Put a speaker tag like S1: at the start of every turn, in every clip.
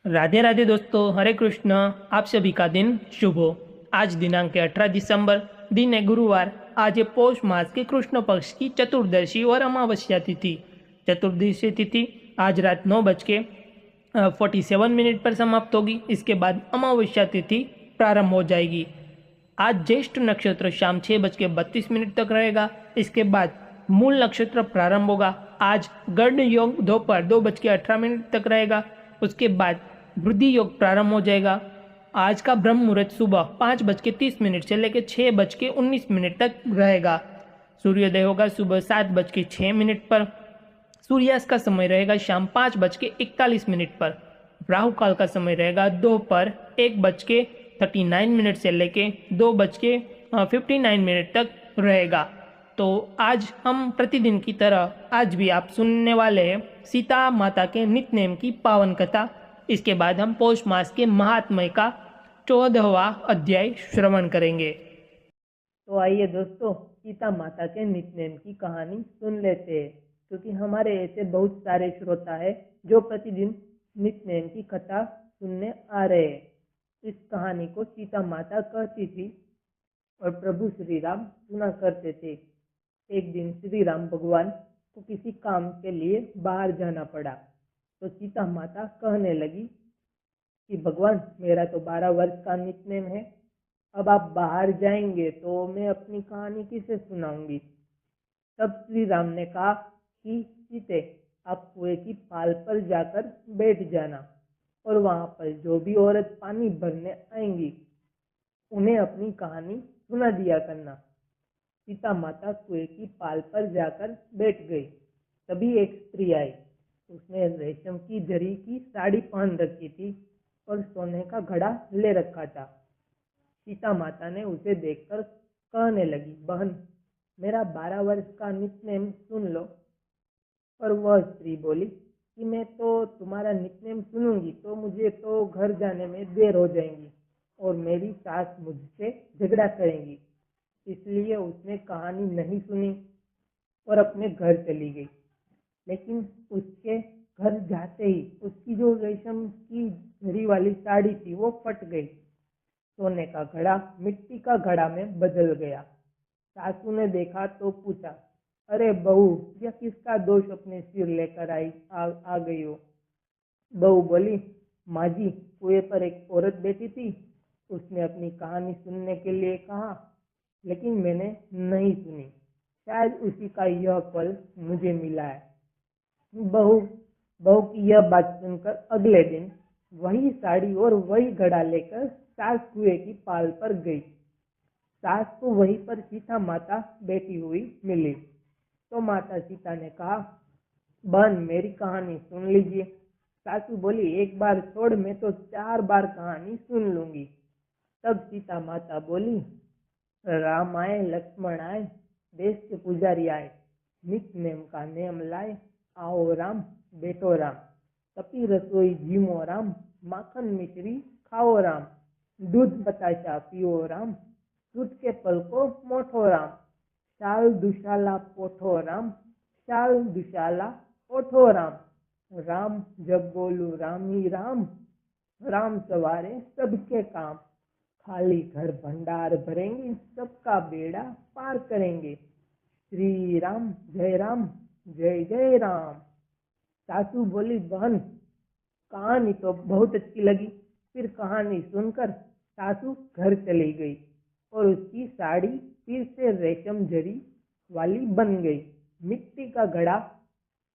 S1: राधे राधे दोस्तों, हरे कृष्ण। आप सभी का दिन शुभ हो। आज दिनांक 18 दिसंबर, दिन है गुरुवार। आज है पौष मास के कृष्ण पक्ष की चतुर्दशी और अमावस्या तिथि। चतुर्दशी तिथि आज रात 9:47 पर समाप्त होगी। इसके बाद अमावस्या तिथि प्रारंभ हो जाएगी। आज ज्येष्ठ नक्षत्र शाम 6:32 तक रहेगा। इसके बाद मूल नक्षत्र प्रारंभ होगा। आज गर्ण योग दोपहर 2:18 तक रहेगा। उसके बाद वृद्धि योग प्रारंभ हो जाएगा। आज का ब्रह्म मुहूर्त सुबह 5:30 से लेकर 6:19 तक रहेगा। सूर्योदय होगा सुबह 7:06 पर। सूर्यास्त का समय रहेगा शाम 5:41 पर। राहु काल का समय रहेगा दोपहर 1:39 से लेके 2:59 तक रहेगा। तो आज हम प्रतिदिन की तरह आज भी आप सुनने वाले हैं सीता माता के नित्य नेम की पावन कथा। इसके बाद हम पौष मास के महात्म्य का 14वां अध्याय श्रवण करेंगे।
S2: तो आइए दोस्तों, सीता माता के नित्य की कहानी सुन लेते हैं, क्योंकि हमारे ऐसे बहुत सारे श्रोता है जो प्रतिदिन नित्य की कथा सुनने आ रहे हैं। इस कहानी को सीता माता कहती थी और प्रभु श्री राम सुना करते थे। एक दिन श्री राम भगवान को किसी काम के लिए बाहर जाना पड़ा, तो सीता माता कहने लगी कि भगवान, मेरा तो 12 वर्ष का नित्य है, अब आप बाहर जाएंगे तो मैं अपनी कहानी किसे सुनाऊंगी। तब श्री राम ने कहा कि सीते, आप कुएं की पाल पर जाकर बैठ जाना और वहां पर जो भी औरत पानी भरने आएंगी उन्हें अपनी कहानी सुना दिया करना। सीता माता कुएं की पाल पर जाकर बैठ गई। तभी एक स्त्री आई। उसने रेशम की जरी की साड़ी पहन रखी थी और सोने का घड़ा ले रखा था। सीता माता ने उसे देखकर कहने लगी, बहन, मेरा 12 वर्ष का नित्य सुन लो। पर वह स्त्री बोली कि मैं तो तुम्हारा नित्य सुनूंगी तो मुझे तो घर जाने में देर हो जाएगी और मेरी सास मुझसे झगड़ा करेंगी। इसलिए उसने कहानी नहीं सुनी और अपने घर चली गई। लेकिन उसके घर जाते ही उसकी जो रेशम की जरी वाली साड़ी थी वो फट गई। सोने का घड़ा मिट्टी का घड़ा में बदल गया। सासू ने देखा तो पूछा, अरे बहू, यह किसका दोष अपने सिर लेकर आ गई हो। बहू बोली, माँ जी, कुएं पर एक औरत बैठी थी। उसने अपनी कहानी सुनने के लिए कहा, लेकिन मैंने नहीं सुनी। शायद उसी का यह फल मुझे मिला है। बहू बहू की यह बात सुनकर अगले दिन वही साड़ी और वही घड़ा लेकर सास कुएं की पाल पर गई। सास को वहीं पर सीता माता बैठी हुई मिली। तो माता सीता ने कहा, बहन, मेरी कहानी सुन लीजिए। सासू बोली, एक बार छोड़, मैं तो 4 बार कहानी सुन लूंगी। तब सीता माता बोली, राम आए, लक्ष्मण आए, देश के पुजारी आए, नित्य नेम का नेम लाए, आओ राम, बैठो राम, तपी रसोई जीमो राम, माखन मिश्री खाओ राम, दूध बताशा पियो राम, दूध के पल को मोठो राम, शाल दुशाला पोठो राम, शाल दुशाला ओठो राम, राम जब बोलू राम ही राम, राम सवारे सबके काम, खाली घर भंडार भरेंगे, सबका बेड़ा पार करेंगे, श्री राम जय जय राम। सासू बोली, बहन, कहानी तो बहुत अच्छी लगी। फिर कहानी सुनकर सासू घर चली गई और उसकी साड़ी फिर से रेशम जरी वाली बन गई। मिट्टी का घड़ा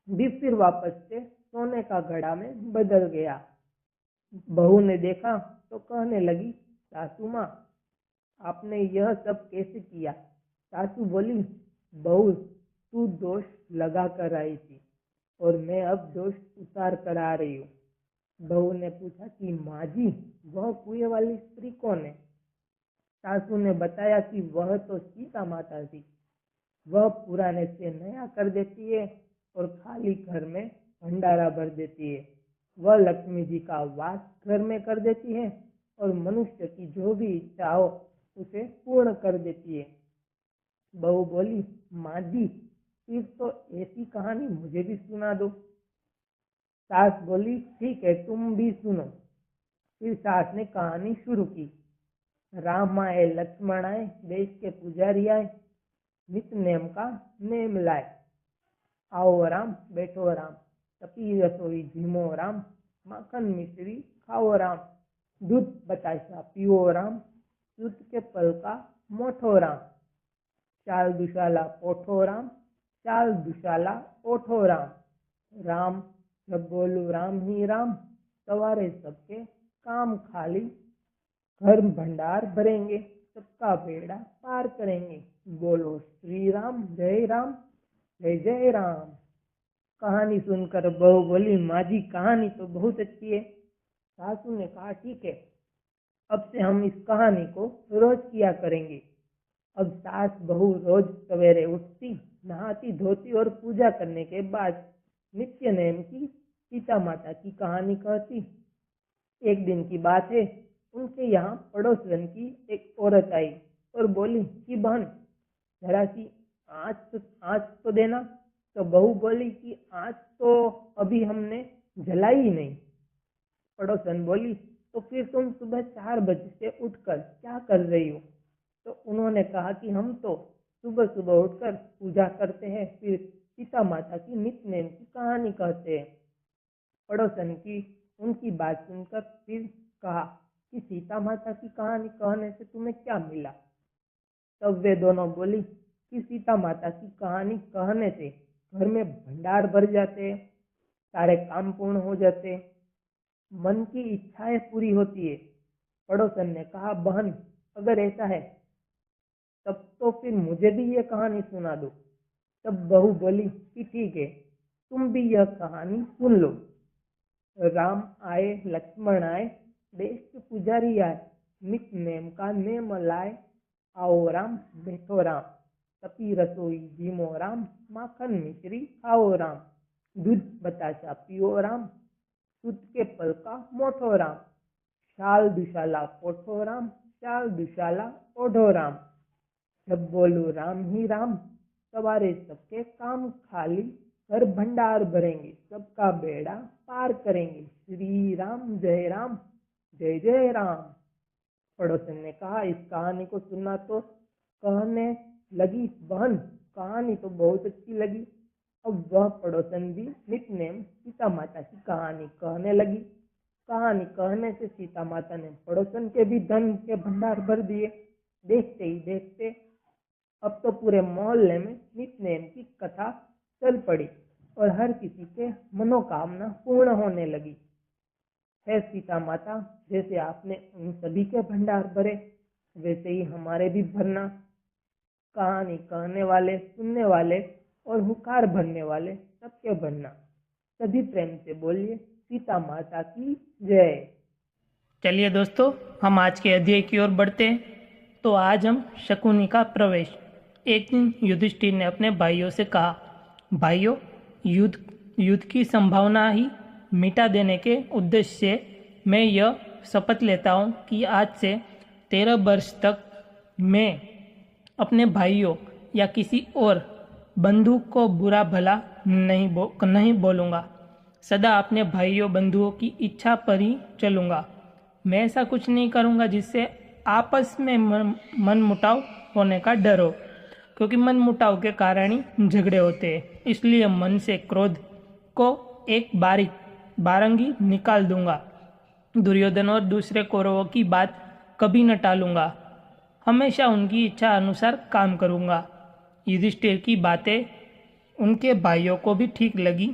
S2: भी फिर वापस से सोने का घड़ा में बदल गया। बहू ने देखा तो कहने लगी, सासू माँ, आपने यह सब कैसे किया। सासू बोली, बहू, तू दोष लगा कर आई थी और मैं अब दोष उतार कर आ रही हूँ। बहू ने पूछा कि माँ जी, वह कुएं वाली स्त्री कौन है। सासू ने बताया कि वह तो सीता माता थी। वह पुराने से नया कर देती है और खाली घर में भंडारा भर देती है। वह लक्ष्मी जी का वास घर में कर देती है और मनुष्य की जो भी इच्छा हो उसे पूर्ण कर देती है। बहू बोली, माँ जी, फिर तो ऐसी कहानी मुझे भी सुना दो। सास बोली, ठीक है, तुम भी सुनो। फिर सास ने कहानी शुरू की। राम आए, लक्ष्मण आए, देश के पुजारी आए, नित नेम का नेम लाए। आओ राम, बैठो राम, तपी रसोई धीमो राम, माखन मिश्री खाओ राम, दूध बताशा पियो राम, दूध के पल का मोठो राम, चाल दुशाला पोठो राम, चाल दुशाला ओठो राम, राम जब बोलू राम ही राम, सवारे सबके काम खाली, घर भंडार भरेंगे, सबका बेड़ा पार करेंगे, बोलो श्री राम, जय राम, जय जय राम। कहानी सुनकर बहू बोली, माँ जी कहानी तो बहुत अच्छी है। सासू ने कहा, ठीक है, अब से हम इस कहानी को रोज किया करेंगे। अब सास बहू रोज सवेरे उठती, नहाती धोती और पूजा करने के बाद नित्य नेम की सीता माता की कहानी कहती। एक दिन की बात है, उनके यहाँ पड़ोसन की एक औरत आई और बोली कि बहन, जरा सी आँच तो देना। तो बहू बोली कि आँच तो अभी हमने जलाई ही नहीं। पड़ोसन बोली, तो फिर तुम सुबह 4 बजे से उठकर क्या कर रही हो? तो उन्होंने कहा कि हम तो सुबह सुबह उठकर पूजा करते हैं, फिर सीता माता की नित्य नेम की कहानी कहते हैं। पड़ोसन की उनकी बात सुनकर फिर कहा कि सीता माता की कहानी कहने से तुम्हें क्या मिला? तब वे दोनों बोली कि सीता माता की कहानी कहने से घर में भंडार भर जाते हैं, सारे काम पूर्ण हो जाते हैं, मन की इच्छाएं पूरी होती है। पड़ोसन ने कहा, बहन अगर ऐसा है तब तो फिर मुझे भी यह कहानी सुना दो। तब बहू बोली कि ठीक है, तुम भी यह कहानी सुन लो। राम आए, लक्ष्मण आए, देश के पुजारी आए, नित नेम का नेम लाए। आओ राम, बैठो राम, तपी रसोई धीमो राम, माखन मिश्री खाओ राम, दूध बताशा पियो राम, दूध के पल का मोठो राम, शाल दुशाला पोठो राम, शाल दुशाला ओढ़ो राम, जब बोलू राम ही राम, सवारे सबके काम खाली, घर भंडार भरेंगे, सबका बेड़ा पार करेंगे, श्री राम, जय राम, जय जय राम। पड़ोसन ने कहा, इस कहानी को सुनना तो कहने लगी, बहन कहानी तो बहुत अच्छी लगी। अब वह पड़ोसन भी नित्य नेम सीता माता की कहानी कहने लगी। कहानी कहने से सीता माता ने पड़ोसन के भी धन के भंडार भर दिए। देखते ही देखते अब तो पूरे मोहल्ले में नित्य नेम की कथा चल पड़ी और हर किसी के मनोकामना पूर्ण होने लगी। है सीता माता, जैसे आपने उन सभी के भंडार भरे, वैसे ही हमारे भी भरना। कहानी कहने वाले, सुनने वाले और हुकार भरने वाले सबके भरना। सभी प्रेम से बोलिए, सीता माता की जय।
S1: चलिए दोस्तों, हम आज के अध्याय की ओर बढ़ते हैं। तो आज हम शकुनी का प्रवेश। एक दिन युधिष्ठिर ने अपने भाइयों से कहा, भाइयों, युद्ध की संभावना ही मिटा देने के उद्देश्य से मैं यह शपथ लेता हूँ कि आज से 13 वर्ष तक मैं अपने भाइयों या किसी और बंधु को बुरा भला नहीं बोलूँगा। सदा अपने भाइयों बंधुओं की इच्छा पर ही चलूँगा। मैं ऐसा कुछ नहीं करूँगा जिससे आपस में मनमुटाव होने का डर हो, क्योंकि मनमुटाव के कारण ही झगड़े होते हैं। इसलिए मन से क्रोध को एक बारंगी निकाल दूंगा। दुर्योधन और दूसरे कौरवों की बात कभी न टालूंगा, हमेशा उनकी इच्छा अनुसार काम करूंगा। युधिष्ठिर की बातें उनके भाइयों को भी ठीक लगी।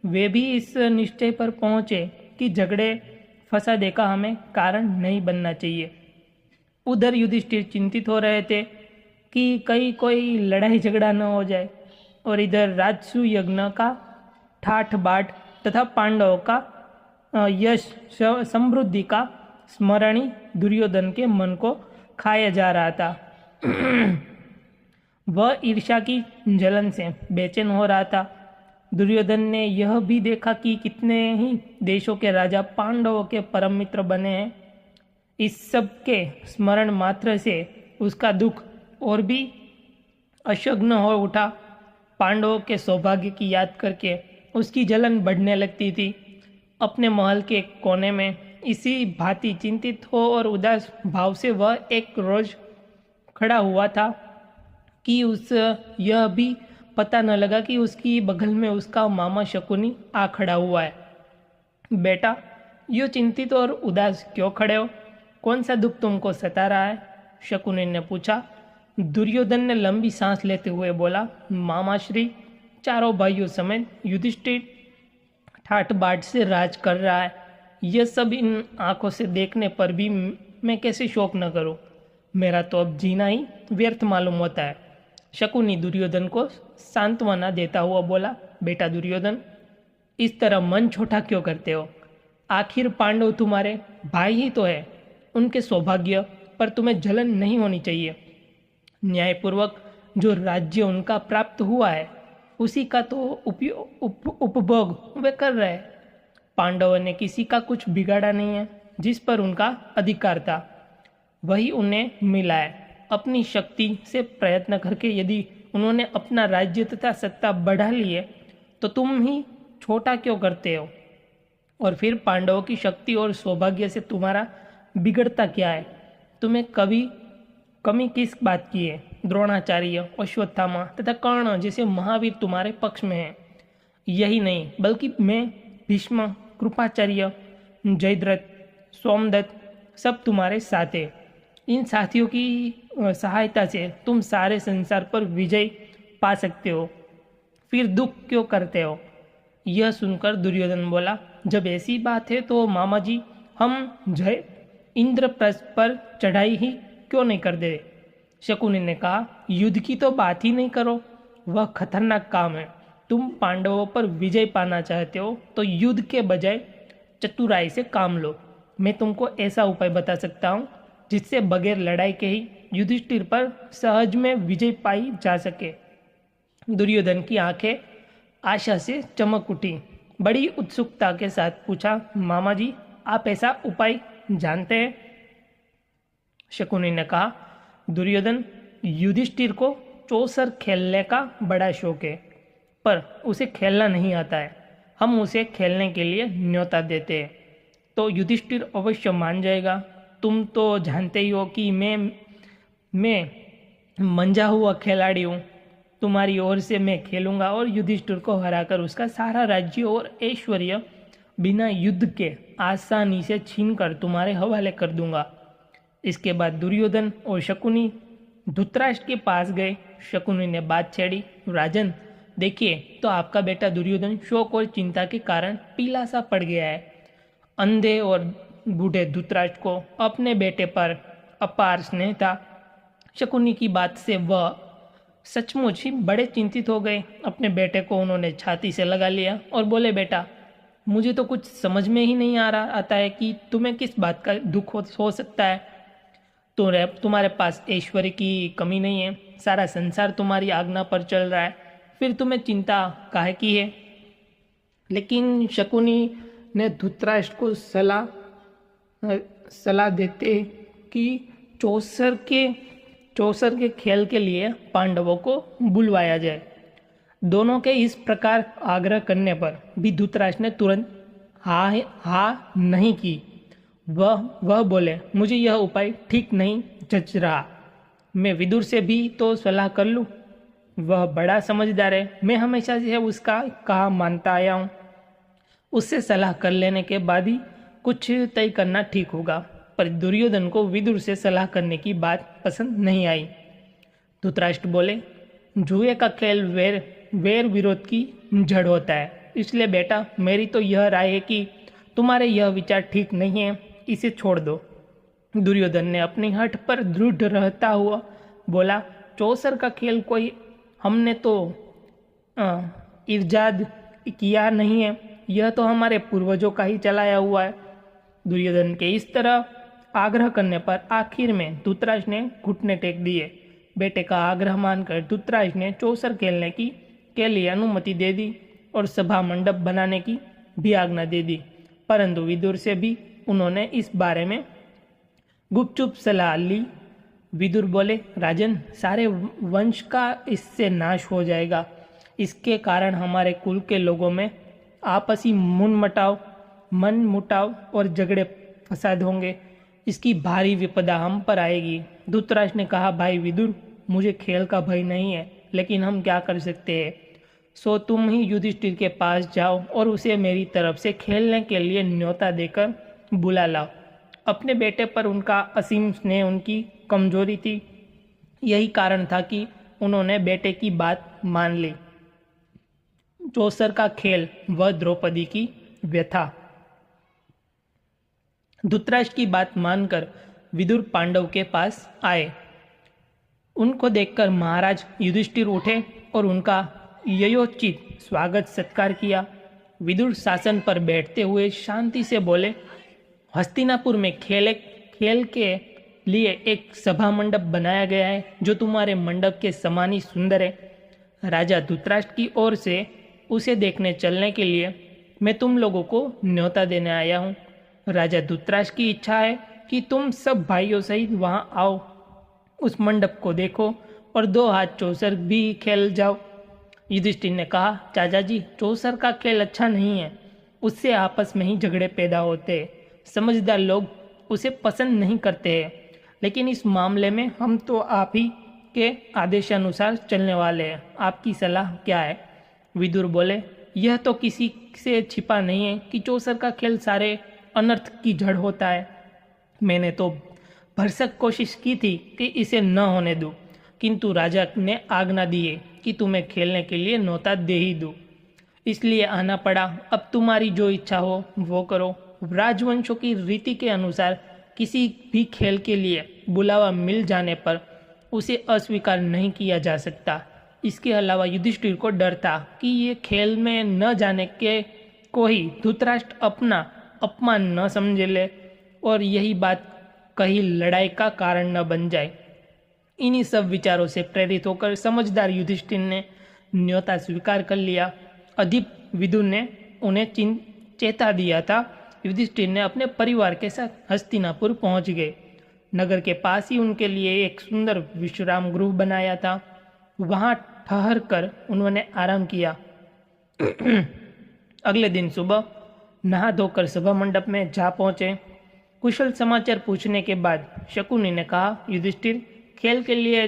S1: वे भी इस निश्चय पर पहुंचे कि झगड़े फसादे का हमें कारण नहीं बनना चाहिए। उधर युधिष्ठिर चिंतित हो रहे थे कि कहीं कोई लड़ाई झगड़ा न हो जाए, और इधर राजसू यज्ञ का ठाठ बाट तथा पांडवों का यश समृद्धि का स्मरण ही दुर्योधन के मन को खाया जा रहा था। वह ईर्ष्या की जलन से बेचैन हो रहा था। दुर्योधन ने यह भी देखा कि कितने ही देशों के राजा पांडवों के परम मित्र बने हैं। इस सब के स्मरण मात्र से उसका दुख और भी अशग्न हो उठा। पांडवों के सौभाग्य की याद करके उसकी जलन बढ़ने लगती थी। अपने महल के एक कोने में इसी भांति चिंतित हो और उदास भाव से वह एक रोज खड़ा हुआ था कि उस यह भी पता न लगा कि उसकी बगल में उसका मामा शकुनी आ खड़ा हुआ है। बेटा, यो चिंतित और उदास क्यों खड़े हो? कौन सा दुख तुमको सता रहा है? शकुनी ने पूछा। दुर्योधन ने लंबी सांस लेते हुए बोला, मामा श्री, चारों भाइयों समेत युधिष्ठिर ठाठ बाट से राज कर रहा है। यह सब इन आंखों से देखने पर भी मैं कैसे शोक न करूं? मेरा तो अब जीना ही व्यर्थ मालूम होता है। शकुनी दुर्योधन को सांत्वना देता हुआ बोला, बेटा दुर्योधन, इस तरह मन छोटा क्यों करते हो? आखिर पांडव तुम्हारे भाई ही तो है। उनके सौभाग्य पर तुम्हें जलन नहीं होनी चाहिए। न्यायपूर्वक जो राज्य उनका प्राप्त हुआ है उसी का तो उपभोग वे कर रहे। पांडवों ने किसी का कुछ बिगाड़ा नहीं है। जिस पर उनका अधिकार था वही उन्हें मिला है। अपनी शक्ति से प्रयत्न करके यदि उन्होंने अपना राज्य तथा सत्ता बढ़ा ली है तो तुम ही छोटा क्यों करते हो? और फिर पांडवों की शक्ति और सौभाग्य से तुम्हारा बिगड़ता क्या है? तुम्हें कभी कमी किस बात की है? द्रोणाचार्य, अश्वत्थामा तथा कर्ण जैसे महावीर तुम्हारे पक्ष में हैं। यही नहीं बल्कि मैं, भीष्म, कृपाचार्य, जयद्रथ, सोमदत्त सब तुम्हारे साथ हैं। इन साथियों की सहायता से तुम सारे संसार पर विजय पा सकते हो। फिर दुख क्यों करते हो? यह सुनकर दुर्योधन बोला, जब ऐसी बात है तो मामा जी, हम जय इंद्रप्रस्थ पर चढ़ाई ही क्यों नहीं कर दे? शकुनी ने कहा, युद्ध की तो बात ही नहीं करो, वह खतरनाक काम है। तुम पांडवों पर विजय पाना चाहते हो तो युद्ध के बजाय चतुराई से काम लो। मैं तुमको ऐसा उपाय बता सकता हूँ जिससे बगैर लड़ाई के ही युधिष्ठिर पर सहज में विजय पाई जा सके। दुर्योधन की आंखें आशा से चमक उठी। बड़ी उत्सुकता के साथ पूछा, मामा जी, आप ऐसा उपाय जानते हैं? शकुनी ने कहा, दुर्योधन, युधिष्ठिर को चौसर खेलने का बड़ा शौक है, पर उसे खेलना नहीं आता है। हम उसे खेलने के लिए न्योता देते हैं तो युधिष्ठिर अवश्य मान जाएगा। तुम तो जानते ही हो कि मैं मंझा हुआ खिलाड़ी हूँ। तुम्हारी ओर से मैं खेलूंगा और युधिष्ठिर को हराकर उसका सारा राज्य और ऐश्वर्य बिना युद्ध के आसानी से छीनकर तुम्हारे हवाले कर दूंगा। इसके बाद दुर्योधन और शकुनी धृतराष्ट्र के पास गए। शकुनी ने बात छेड़ी, राजन, देखिए तो आपका बेटा दुर्योधन शोक और चिंता के कारण पीला सा पड़ गया है। अंधे और बूढ़े धृतराष्ट्र को अपने बेटे पर अपार स्नेह था। शकुनी की बात से वह सचमुच ही बड़े चिंतित हो गए। अपने बेटे को उन्होंने छाती से लगा लिया और बोले, बेटा, मुझे तो कुछ समझ में ही नहीं आता है कि तुम्हें किस बात का दुख हो सकता है। तुम्हारे पास ऐश्वर्य की कमी नहीं है, सारा संसार तुम्हारी आज्ञा पर चल रहा है, फिर तुम्हें चिंता काहे की है? लेकिन शकुनी ने धृतराष्ट्र को सलाह देते कि चौसर के खेल के लिए पांडवों को बुलवाया जाए। दोनों के इस प्रकार आग्रह करने पर भी धृतराष्ट्र ने तुरंत हाँ नहीं की। वह बोले, मुझे यह उपाय ठीक नहीं जच रहा। मैं विदुर से भी तो सलाह कर लूँ। वह बड़ा समझदार है, मैं हमेशा से उसका कहा मानता आया हूँ। उससे सलाह कर लेने के बाद ही कुछ तय करना ठीक होगा। पर दुर्योधन को विदुर से सलाह करने की बात पसंद नहीं आई। धृतराष्ट्र बोले, जुए का खेल वैर विरोध की जड़ होता है, इसलिए बेटा मेरी तो यह राय है कि तुम्हारे यह विचार ठीक नहीं है, इसे छोड़ दो। दुर्योधन ने अपनी हठ पर दृढ़ रहता हुआ बोला, चौसर का खेल कोई हमने तो इर्जाद किया नहीं है, यह तो हमारे पूर्वजों का ही चलाया हुआ है। दुर्योधन के इस तरह आग्रह करने पर आखिर में धृतराष्ट्र ने घुटने टेक दिए। बेटे का आग्रह मानकर धृतराष्ट्र ने चौसर खेलने के लिए अनुमति दे दी और सभा मंडप बनाने की भी आज्ञा दे दी। परंतु विदुर से भी उन्होंने इस बारे में गुपचुप सलाह ली। विदुर बोले, राजन, सारे वंश का इससे नाश हो जाएगा। इसके कारण हमारे कुल के लोगों में आपसी मनमुटाव मन मुटाव और झगड़े फसाद होंगे। इसकी भारी विपदा हम पर आएगी। धृतराष्ट्र ने कहा, भाई विदुर, मुझे खेल का भय नहीं है, लेकिन हम क्या कर सकते हैं। सो तुम ही युधिष्ठिर के पास जाओ और उसे मेरी तरफ से खेलने के लिए न्योता देकर बुला लाओ। अपने बेटे पर उनका असीम स्नेह उनकी कमजोरी थी। यही कारण था कि उन्होंने बेटे की बात मान ली। चौसर का खेल व द्रौपदी की व्यथा। धृतराष्ट्र की बात मानकर विदुर पांडव के पास आए। उनको देखकर महाराज युधिष्ठिर उठे और उनका ययोचित स्वागत सत्कार किया। विदुर शासन पर बैठते हुए शांति से बोले, हस्तिनापुर में खेल के लिए एक सभा मंडप बनाया गया है जो तुम्हारे मंडप के समान ही सुंदर है। राजा धृतराष्ट्र की ओर से उसे देखने चलने के लिए मैं तुम लोगों को न्योता देने आया हूँ। राजा धृतराष्ट्र की इच्छा है कि तुम सब भाइयों सहित वहाँ आओ, उस मंडप को देखो और 2 हाथ चौसर भी खेल जाओ। युधिष्ठिर ने कहा, चाचा जी, चौसर का खेल अच्छा नहीं है, उससे आपस में ही झगड़े पैदा होते हैं। समझदार लोग उसे पसंद नहीं करते हैं, लेकिन इस मामले में हम तो आप ही के आदेशानुसार चलने वाले हैं। आपकी सलाह क्या है। विदुर बोले, यह तो किसी से छिपा नहीं है कि चौसर का खेल सारे अनर्थ की जड़ होता है। मैंने तो भरसक कोशिश की थी कि इसे न होने दूं, किंतु राजा ने आज्ञा दी है कि तुम्हें खेलने के लिए न्योता दे ही दूं, इसलिए आना पड़ा। अब तुम्हारी जो इच्छा हो वो करो। राजवंशों की रीति के अनुसार किसी भी खेल के लिए बुलावा मिल जाने पर उसे अस्वीकार नहीं किया जा सकता। इसके अलावा युधिष्ठिर को डर था कि ये खेल में न जाने के को ही धृतराष्ट्र अपना अपमान न समझ ले और यही बात कहीं लड़ाई का कारण न बन जाए। इन्हीं सब विचारों से प्रेरित होकर समझदार युधिष्ठिर ने न्योता स्वीकार कर लिया। अधिप विदुर ने उन्हें चेता दिया था। युधिष्ठिर ने अपने परिवार के साथ हस्तिनापुर पहुंच गए। नगर के पास ही उनके लिए एक सुंदर विश्राम गृह बनाया था। वहां ठहर कर उन्होंने आराम किया। अगले दिन सुबह नहा धोकर सभा मंडप में जा पहुंचे। कुशल समाचार पूछने के बाद शकुनी ने कहा, युधिष्ठिर, खेल के लिए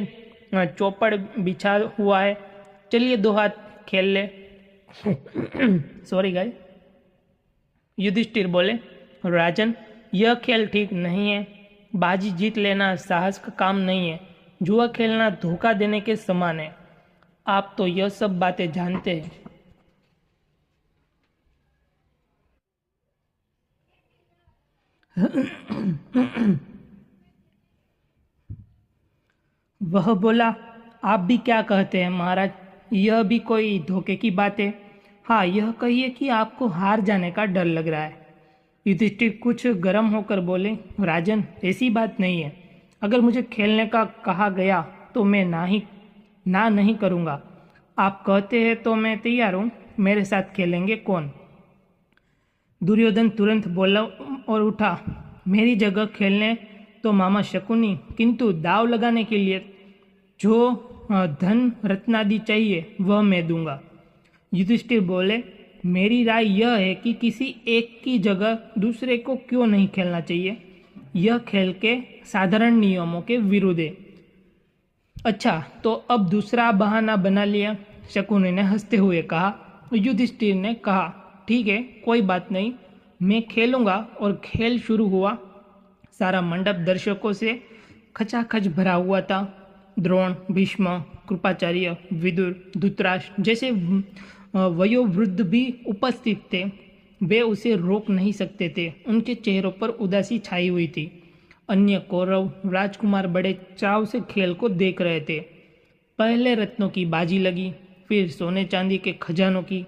S1: चौपड़ बिछा हुआ है, चलिए 2 हाथ खेल ले। Sorry guys. युधिष्ठिर बोले, राजन, यह खेल ठीक नहीं है। बाजी जीत लेना साहस का काम नहीं है। जुआ खेलना धोखा देने के समान है। आप तो यह सब बातें जानते हैं। वह बोला, आप भी क्या कहते हैं महाराज, यह भी कोई धोखे की बात है। हाँ, यह कहिए कि आपको हार जाने का डर लग रहा है। युधिष्ठिर कुछ गर्म होकर बोले, राजन, ऐसी बात नहीं है। अगर मुझे खेलने का कहा गया तो मैं ना नहीं करूँगा। आप कहते हैं तो मैं तैयार हूँ। मेरे साथ खेलेंगे कौन? दुर्योधन तुरंत बोला और उठा, मेरी जगह खेलने तो मामा शकुनी, किंतु दाव लगाने के लिए जो धन रत्नादि चाहिए वह मैं दूंगा। युधिष्ठिर बोले, मेरी राय यह है कि किसी एक की जगह दूसरे को क्यों नहीं खेलना चाहिए। यह खेल के साधारण नियमों के विरुद्ध है। अच्छा, तो अब दूसरा बहाना बना लिया, शकुनी ने हंसते हुए कहा। युधिष्ठिर ने कहा, ठीक है, कोई बात नहीं, मैं खेलूंगा। और खेल शुरू हुआ। सारा मंडप दर्शकों से खचाखच भरा हुआ था। द्रोण, भीष्म, कृपाचार्य, विदुर, धृतराष्ट्र जैसे वयोवृद्ध भी उपस्थित थे। वे उसे रोक नहीं सकते थे। उनके चेहरों पर उदासी छाई हुई थी। अन्य कौरव राजकुमार बड़े चाव से खेल को देख रहे थे। पहले रत्नों की बाजी लगी, फिर सोने चांदी के खजानों की,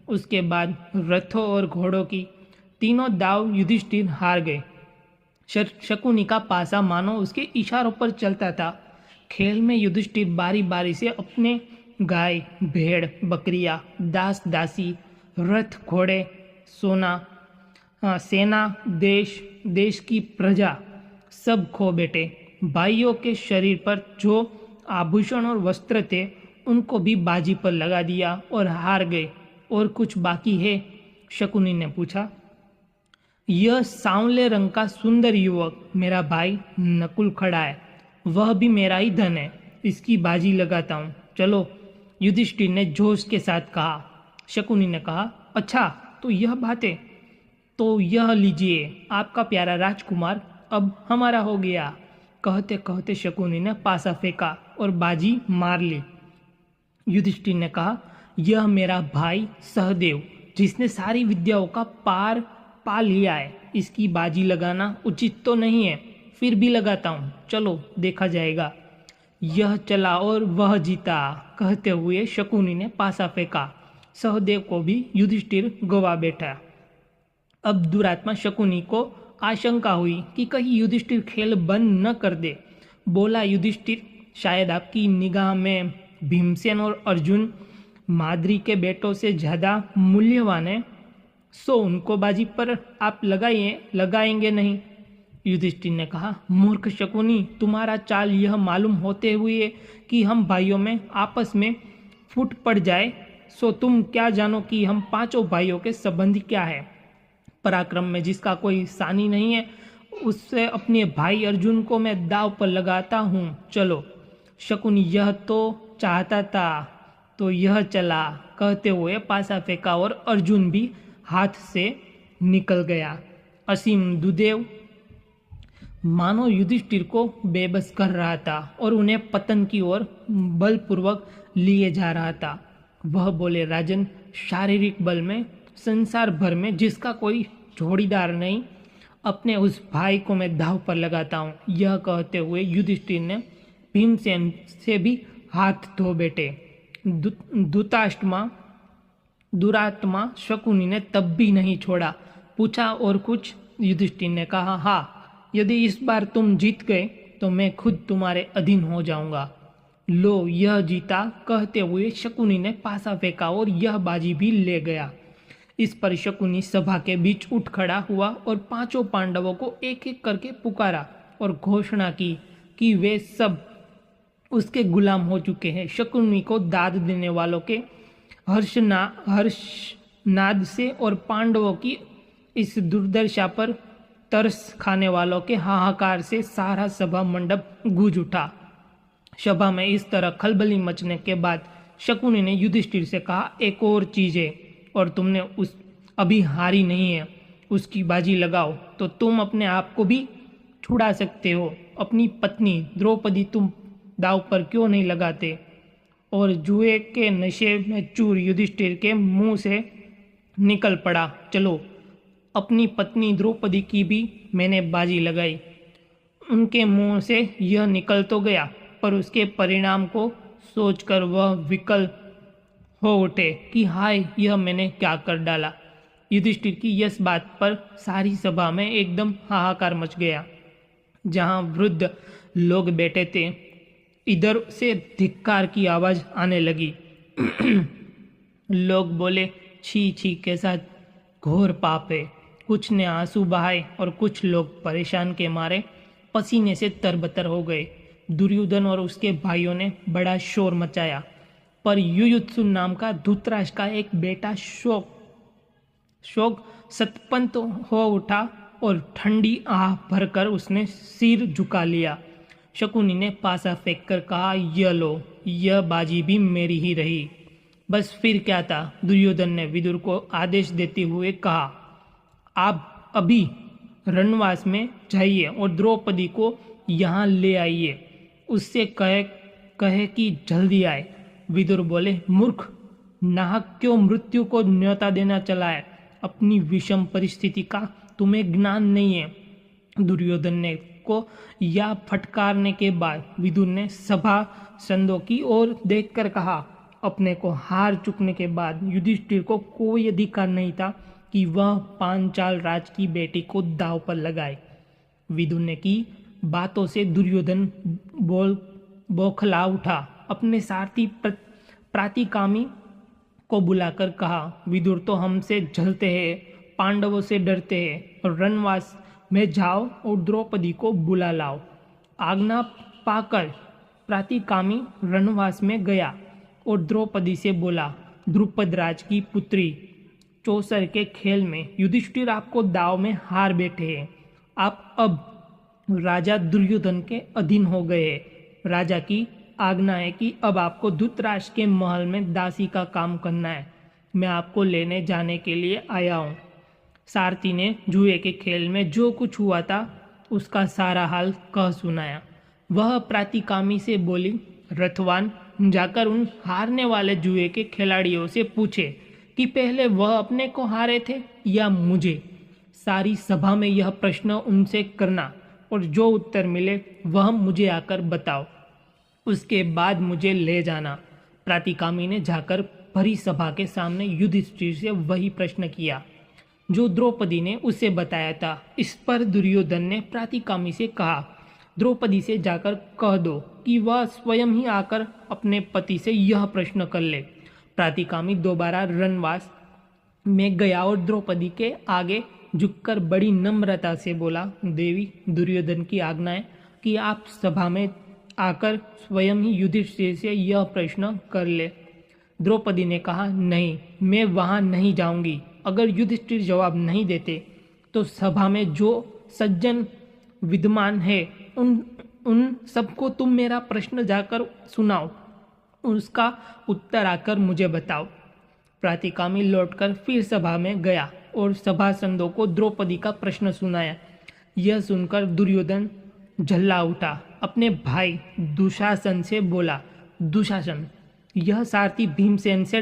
S1: उसके बाद रथों और घोड़ों की। तीनों दाव युधिष्ठिर हार गए। शकुनी का पासा मानो उसके इशारों पर चलता था। खेल में युधिष्ठिर बारी बारी से अपने गाय, भेड़, बकरियां, दास दासी, रथ, घोड़े, सेना, देश की प्रजा सब खो बैठे। भाइयों के शरीर पर जो आभूषण और वस्त्र थे उनको भी बाजी पर लगा दिया और हार गए। और कुछ बाकी है? शकुनी ने पूछा। यह सांवले रंग का सुंदर युवक मेरा भाई नकुल खड़ा है, वह भी मेरा ही धन है, इसकी बाजी लगाता हूँ, चलो, युधिष्ठिर ने जोश के साथ कहा। शकुनी ने कहा, अच्छा तो यह बात है, तो यह लीजिए, आपका प्यारा राजकुमार अब हमारा हो गया। कहते कहते शकुनी ने पासा फेंका और बाजी मार ली। युधिष्ठिर ने कहा, यह मेरा भाई सहदेव, जिसने सारी विद्याओं का पार पा लिया है, इसकी बाजी लगाना उचित तो नहीं है, फिर भी लगाता हूँ, चलो देखा जाएगा। यह चला और वह जीता। कहते हुए शकुनी ने पासा फेंका। सहदेव को भी युधिष्ठिर गवा बैठा। अब दुरात्मा शकुनी को आशंका हुई कि कहीं युधिष्ठिर खेल बंद न कर दे। बोला, युधिष्ठिर, शायद आपकी निगाह में भीमसेन और अर्जुन माद्री के बेटों से ज़्यादा मूल्यवान है, सो उनको बाजी पर आप लगाएंगे नहीं। युधिष्ठिर ने कहा, मूर्ख शकुनी, तुम्हारा चाल यह मालूम होते हुए कि हम भाइयों में आपस में फूट पड़ जाए, सो तुम क्या जानो कि हम पांचों भाइयों के संबंध क्या है। पराक्रम में जिसका कोई सानी नहीं है, उससे अपने भाई अर्जुन को मैं दाव पर लगाता हूँ, चलो। शकुनी यह तो चाहता था तो यह चला। कहते हुए पासा फेंका और अर्जुन भी हाथ से निकल गया। असीम दुदेव मानो युधिष्ठिर को बेबस कर रहा था और उन्हें पतन की ओर बलपूर्वक लिए जा रहा था। वह बोले, राजन, शारीरिक बल में संसार भर में जिसका कोई जोड़ीदार नहीं, अपने उस भाई को मैं दाव पर लगाता हूँ। यह कहते हुए युधिष्ठिर ने भीमसेन से भी हाथ धो बैठे। दुरात्मा शकुनी ने तब भी नहीं छोड़ा। पूछा, और कुछ? युधिष्ठिर ने कहा, हाँ, यदि इस बार तुम जीत गए तो मैं खुद तुम्हारे अधीन हो जाऊंगा। लो, यह जीता। कहते हुए शकुनी ने पासा फेंका और यह बाजी भी ले गया। इस पर शकुनी सभा के बीच उठ खड़ा हुआ और पांचों पांडवों को एक एक करके पुकारा और घोषणा की कि वे सब उसके गुलाम हो चुके हैं। शकुनी को दाद देने वालों के हर्षनाद से और पांडवों की इस दुर्दशा पर तरस खाने वालों के हाहाकार से सारा सभा मंडप गूंज उठा। सभा में इस तरह खलबली मचने के बाद शकुनी ने युधिष्ठिर से कहा, एक और चीज है, और तुमने अभी हारी नहीं है, उसकी बाजी लगाओ तो तुम अपने आप को भी छुड़ा सकते हो। अपनी पत्नी द्रौपदी तुम दाव पर क्यों नहीं लगाते? और जुए के नशे में चूर युधिष्ठिर के मुंह से निकल पड़ा, चलो, अपनी पत्नी द्रौपदी की भी मैंने बाजी लगाई। उनके मुंह से यह निकल तो गया, पर उसके परिणाम को सोचकर वह विकल हो उठे कि हाय, यह मैंने क्या कर डाला। युधिष्ठिर की इस बात पर सारी सभा में एकदम हाहाकार मच गया। जहां वृद्ध लोग बैठे थे, इधर से धिक्कार की आवाज आने लगी। लोग बोले, छी छी, कैसा घोर पाप है। कुछ ने आंसू बहाए और कुछ लोग परेशान के मारे पसीने से तरबतर हो गए। दुर्योधन और उसके भाइयों ने बड़ा शोर मचाया, पर युयुत्सु नाम का धृतराष्ट्र का एक बेटा शोक सतपंत हो उठा और ठंडी आह भरकर उसने सिर झुका लिया। शकुनी ने पासा फेंककर कहा, यह लो, यह बाजी भी मेरी ही रही। बस फिर क्या था? दुर्योधन ने विदुर को आदेश देते हुए कहा, आप अभी रणवास में जाइए और द्रौपदी को यहाँ ले आइए, उससे कहे कि जल्दी आए। विदुर बोले, मूर्ख, नाहक क्यों मृत्यु को न्योता देना चला है? अपनी विषम परिस्थिति का तुम्हें ज्ञान नहीं है। दुर्योधन ने को या फटकारने के बाद विदुर ने सभा संदों की ओर देखकर कहा, अपने को हार चुकने के बाद युधिष्ठिर को कोई अधिकार नहीं था कि वह पांचाल राज की बेटी को दांव पर लगाए। विदुर ने की बातों से दुर्योधन बौखला उठा। अपने सारथी प्रातिकामी को बुलाकर कहा, विदुर तो हमसे जलते हैं, पांडवों से डरते हैं, और रणवास में जाओ और द्रौपदी को बुला लाओ। आज्ञा पाकर प्रातिकामी रणवास में गया और द्रौपदी से बोला, द्रुपद राज की पुत्री, चौसर के खेल में युधिष्ठिर आपको दाव में हार बैठे हैं। आप अब राजा दुर्योधन के अधीन हो गए हैं। राजा की आज्ञा है कि अब आपको धृतराष्ट्र के महल में दासी का काम करना है। मैं आपको लेने जाने के लिए आया हूँ। सारथी ने जुए के खेल में जो कुछ हुआ था उसका सारा हाल कह सुनाया। वह प्रातिकामी से बोली, रथवान जाकर उन हारने वाले जुए के खिलाड़ियों से पूछे कि पहले वह अपने को हारे थे या मुझे। सारी सभा में यह प्रश्न उनसे करना और जो उत्तर मिले वह मुझे आकर बताओ, उसके बाद मुझे ले जाना। प्रातिकामी ने जाकर भरी सभा के सामने युधिष्ठिर से वही प्रश्न किया जो द्रौपदी ने उसे बताया था। इस पर दुर्योधन ने प्रातिकामी से कहा, द्रौपदी से जाकर कह दो कि वह स्वयं ही आकर अपने पति से यह प्रश्न कर ले। प्रातिकामी दोबारा रणवास में गया और द्रौपदी के आगे झुककर बड़ी नम्रता से बोला, देवी, दुर्योधन की आज्ञा है कि आप सभा में आकर स्वयं ही युधिष्ठिर से यह प्रश्न कर ले। द्रौपदी ने कहा, नहीं, मैं वहां नहीं जाऊंगी। अगर युधिष्ठिर जवाब नहीं देते तो सभा में जो सज्जन विद्यमान है उन सबको तुम मेरा प्रश्न जाकर सुनाओ, उसका उत्तर आकर मुझे बताओ। प्रातिकामी लौटकर फिर सभा में गया और सभासदों को द्रौपदी का प्रश्न सुनाया। यह सुनकर दुर्योधन झल्ला उठा। अपने भाई दुशासन से बोला, दुशासन, यह सारथी भीमसेन से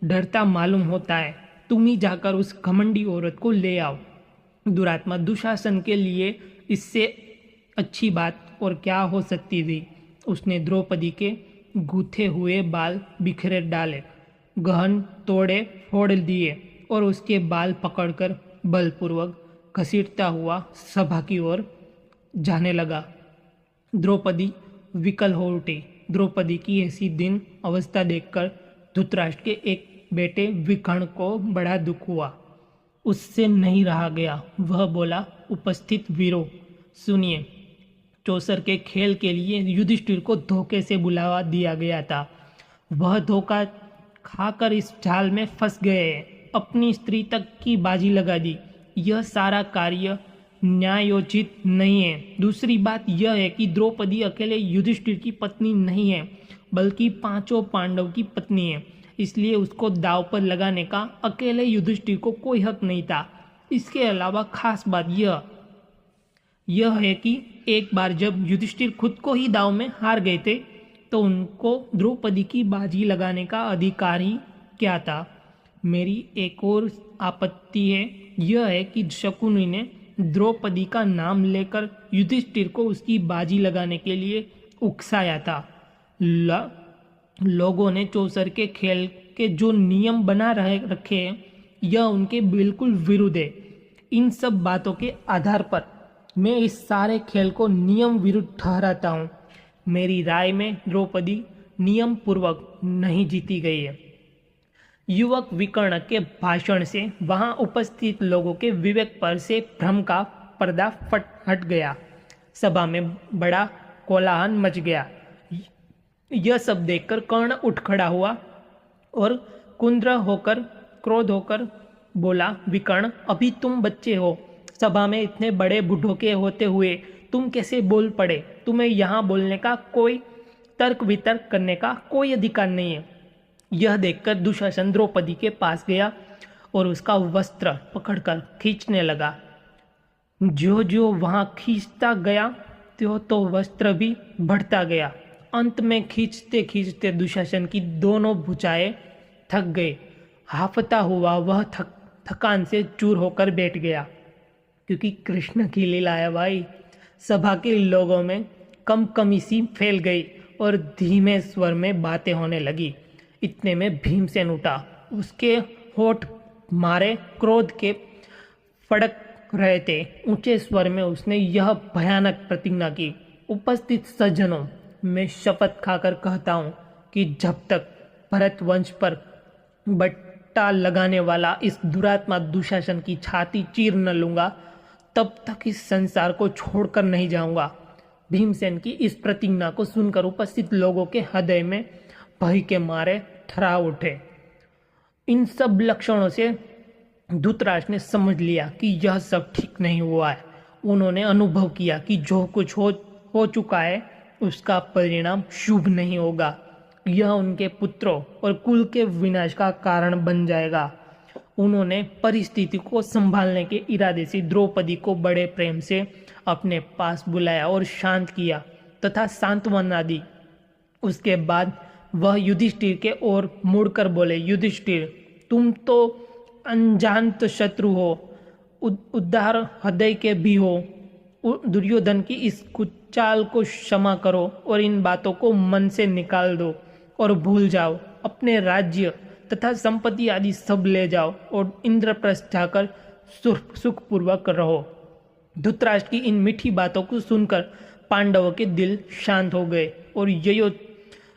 S1: डरता मालूम होता है। तुम ही जाकर उस घमंडी औरत को ले आओ। दुरात्मा दुशासन के लिए इससे अच्छी बात और क्या हो सकती थी। उसने द्रौपदी के गूथे हुए बाल बिखरे डाले, गहन तोड़े फोड़ दिए और उसके बाल पकड़कर बलपूर्वक घसीटता हुआ सभा की ओर जाने लगा। द्रौपदी विकल हो उठी। द्रौपदी की ऐसी दीन अवस्था देखकर धृतराष्ट्र के एक बेटे विकर्ण को बड़ा दुख हुआ। उससे नहीं रहा गया। वह बोला, उपस्थित वीरों, सुनिए, चौसर के खेल के लिए युधिष्ठिर को धोखे से बुलावा दिया गया था। वह धोखा खाकर इस जाल में फंस गए, अपनी स्त्री तक की बाजी लगा दी। यह सारा कार्य न्यायोचित नहीं है। दूसरी बात यह है कि द्रौपदी अकेले युधिष्ठिर की पत्नी नहीं है, बल्कि पांचों पांडव की पत्नी है। इसलिए उसको दाव पर लगाने का अकेले युधिष्ठिर को कोई हक नहीं था। इसके अलावा खास बात यह है कि एक बार जब युधिष्ठिर खुद को ही दाव में हार गए थे तो उनको द्रौपदी की बाजी लगाने का अधिकार ही क्या था। मेरी एक और आपत्ति है, यह है कि शकुनी ने द्रौपदी का नाम लेकर युधिष्ठिर को उसकी बाजी लगाने के लिए उकसाया था। लोगों ने चौसर के खेल के जो नियम बना रखे हैं यह उनके बिल्कुल विरुद्ध है। इन सब बातों के आधार पर मैं इस सारे खेल को नियम विरुद्ध ठहराता हूँ। मेरी राय में द्रौपदी नियम पूर्वक नहीं जीती गई है। युवक विकर्ण के भाषण से वहां उपस्थित लोगों के विवेक पर से भ्रम का पर्दा हट गया। सभा में बड़ा कोलाहल मच गया। यह सब देखकर कर्ण उठ खड़ा हुआ और क्रोध होकर बोला, विकर्ण, अभी तुम बच्चे हो। सभा में इतने बड़े बूढ़ों के होते हुए तुम कैसे बोल पड़े? तुम्हें यहाँ बोलने का, कोई तर्क वितर्क करने का कोई अधिकार नहीं है। यह देखकर दुशासन द्रौपदी के पास गया और उसका वस्त्र पकड़कर खींचने लगा। जो जो वहां खींचता गया त्यों तो वस्त्र भी बढ़ता गया। अंत में खींचते खींचते दुशासन की दोनों भुजाएं थक गए। हाफता हुआ वह थकान से चूर होकर बैठ गया। क्योंकि कृष्ण की लीला है भाई। सभा के लोगों में कमी सी फैल गई और धीमे स्वर में बातें होने लगी। इतने में भीमसेन उठा। उसके होठ मारे क्रोध के फड़क रहे थे। ऊंचे स्वर में उसने यह भयानक प्रतिज्ञा की, उपस्थित सज्जनों, मैं शपथ खाकर कहता हूँ कि जब तक भरत वंश पर बट्टा लगाने वाला इस दुरात्मा दुशासन की छाती चीर न लूंगा, तब तक इस संसार को छोड़कर नहीं जाऊंगा। भीमसेन की इस प्रतिज्ञा को सुनकर उपस्थित लोगों के हृदय में भय के मारे थर्रा उठे। इन सब लक्षणों से धृतराष्ट्र ने समझ लिया कि यह सब ठीक नहीं हुआ है। उन्होंने अनुभव किया कि जो कुछ हो चुका है उसका परिणाम शुभ नहीं होगा। यह उनके पुत्रों और कुल के विनाश का कारण बन जाएगा। उन्होंने परिस्थिति को संभालने के इरादे से द्रौपदी को बड़े प्रेम से अपने पास बुलाया और शांत किया तथा सांत्वना दी। उसके बाद वह युधिष्ठिर के ओर मुड़कर बोले, युधिष्ठिर, तुम तो अनजानत शत्रु हो, उदार हृदय के भी हो। दुर्योधन की इस कुचाल को क्षमा करो और इन बातों को मन से निकाल दो और भूल जाओ। अपने राज्य तथा संपत्ति आदि सब ले जाओ और इंद्रप्रस्थ जाकर सुखपूर्वक रहो। धृतराष्ट्र की इन मीठी बातों को सुनकर पांडवों के दिल शांत हो गए और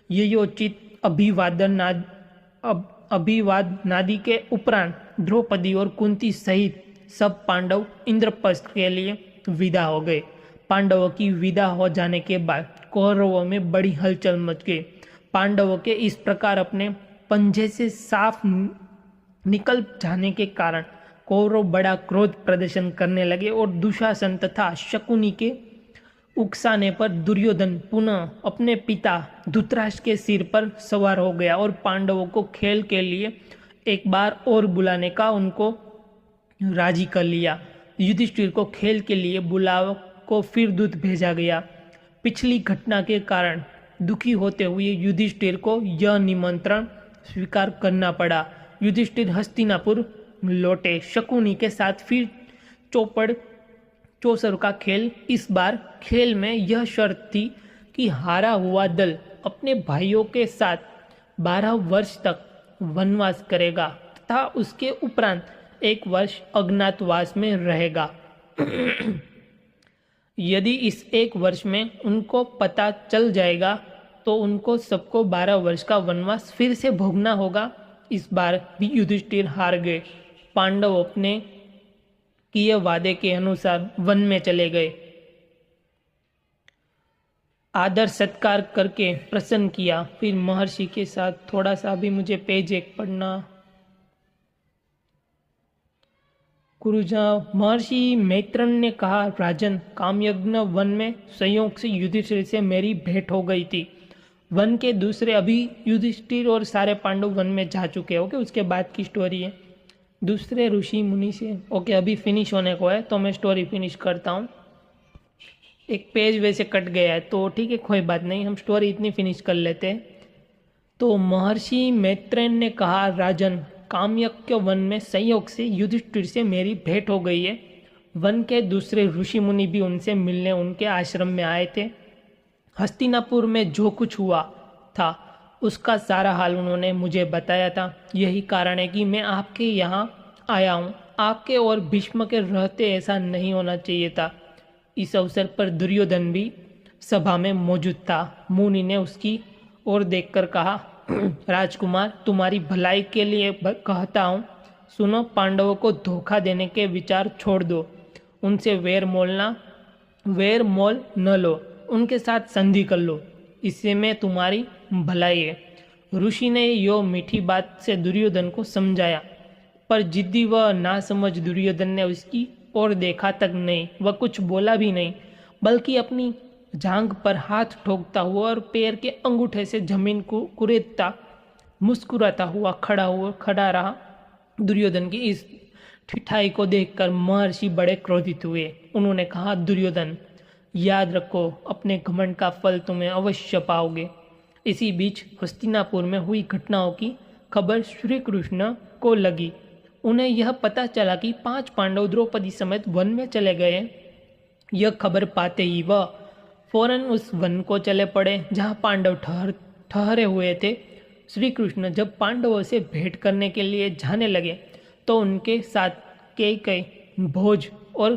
S1: ययोचित अभिवाद नादि के उपरांत द्रौपदी और कुंती सहित सब पांडव इंद्रप्रस्थ के लिए विदा हो गए। पांडवों की विदा हो जाने के बाद कौरवों में बड़ी हलचल मच गई। पांडवों के इस प्रकार अपने पंजे से साफ निकल जाने के कारण कौरव बड़ा क्रोध प्रदर्शन करने लगे और दुशासन तथा शकुनी के उकसाने पर दुर्योधन पुनः अपने पिता धृतराष्ट्र के सिर पर सवार हो गया और पांडवों को खेल के लिए एक बार और बुलाने का उनको राजी कर लिया। युधिष्ठिर को खेल के लिए बुलाव को फिर दूत भेजा गया। पिछली घटना के कारण दुखी होते हुए युधिष्ठिर को यह निमंत्रण स्वीकार करना पड़ा। युधिष्ठिर हस्तिनापुर लौटे। शकुनी के साथ फिर चौपड़ चौसर का खेल। इस बार खेल में यह शर्त थी कि हारा हुआ दल अपने भाइयों के साथ 12 वर्ष तक वनवास करेगा तथा उसके उपरांत 1 वर्ष अज्ञातवास में रहेगा। यदि इस 1 वर्ष में उनको पता चल जाएगा तो उनको सबको 12 वर्ष का वनवास फिर से भोगना होगा। इस बार भी युधिष्ठिर हार गए। पांडव अपने किए वादे के अनुसार वन में चले गए। आदर सत्कार करके प्रसन्न किया। फिर महर्षि के साथ थोड़ा सा भी मुझे पेज 1 पढ़ना। कुरुजा महर्षि मैत्रेय ने कहा, राजन, कामयज्ञ वन में संयोग से युधिष्ठिर से मेरी भेंट हो गई थी। वन के दूसरे अभी युधिष्ठिर और सारे पांडव वन में जा चुके। ओके, उसके बाद की स्टोरी है। दूसरे ऋषि मुनि से ओके अभी फिनिश होने को है तो मैं स्टोरी फिनिश करता हूँ। एक पेज वैसे कट गया है तो ठीक है, कोई बात नहीं, हम स्टोरी इतनी फिनिश कर लेते हैं। तो महर्षि मैत्रेय ने कहा, राजन, कामयज्ञ वन में संयोग से युधिष्ठिर से मेरी भेंट हो गई है। वन के दूसरे ऋषि मुनि भी उनसे मिलने उनके आश्रम में आए थे। हस्तिनापुर में जो कुछ हुआ था उसका सारा हाल उन्होंने मुझे बताया था। यही कारण है कि मैं आपके यहाँ आया हूँ। आपके और भीष्म के रहते ऐसा नहीं होना चाहिए था। इस अवसर पर दुर्योधन भी सभा में मौजूद था। मुनि ने उसकी ओर देखकर कहा, राजकुमार, तुम्हारी भलाई के लिए कहता हूँ, सुनो, पांडवों को धोखा देने के विचार छोड़ दो। उनसे वैर मोल न लो, उनके साथ संधि कर लो, इससे में तुम्हारी भलाई है। ऋषि ने यो मीठी बात से दुर्योधन को समझाया, पर जिद्दी व नासमझ दुर्योधन ने उसकी ओर देखा तक नहीं। वह कुछ बोला भी नहीं, बल्कि अपनी जांघ पर हाथ ठोकता हुआ और पैर के अंगूठे से जमीन को कुरेदता मुस्कुराता हुआ खड़ा रहा। दुर्योधन की इस ठिठाई को देखकर महर्षि बड़े क्रोधित हुए। उन्होंने कहा, दुर्योधन, याद रखो, अपने घमंड का फल तुम्हें अवश्य पाओगे। इसी बीच हस्तिनापुर में हुई घटनाओं की खबर श्री कृष्ण को लगी। उन्हें यह पता चला कि 5 पांडव द्रौपदी समेत वन में चले गए। यह खबर पाते ही वह फौरन उस वन को चले पड़े जहाँ पांडव ठहरे हुए थे। श्री कृष्ण जब पांडवों से भेंट करने के लिए जाने लगे तो उनके साथ कई भोज और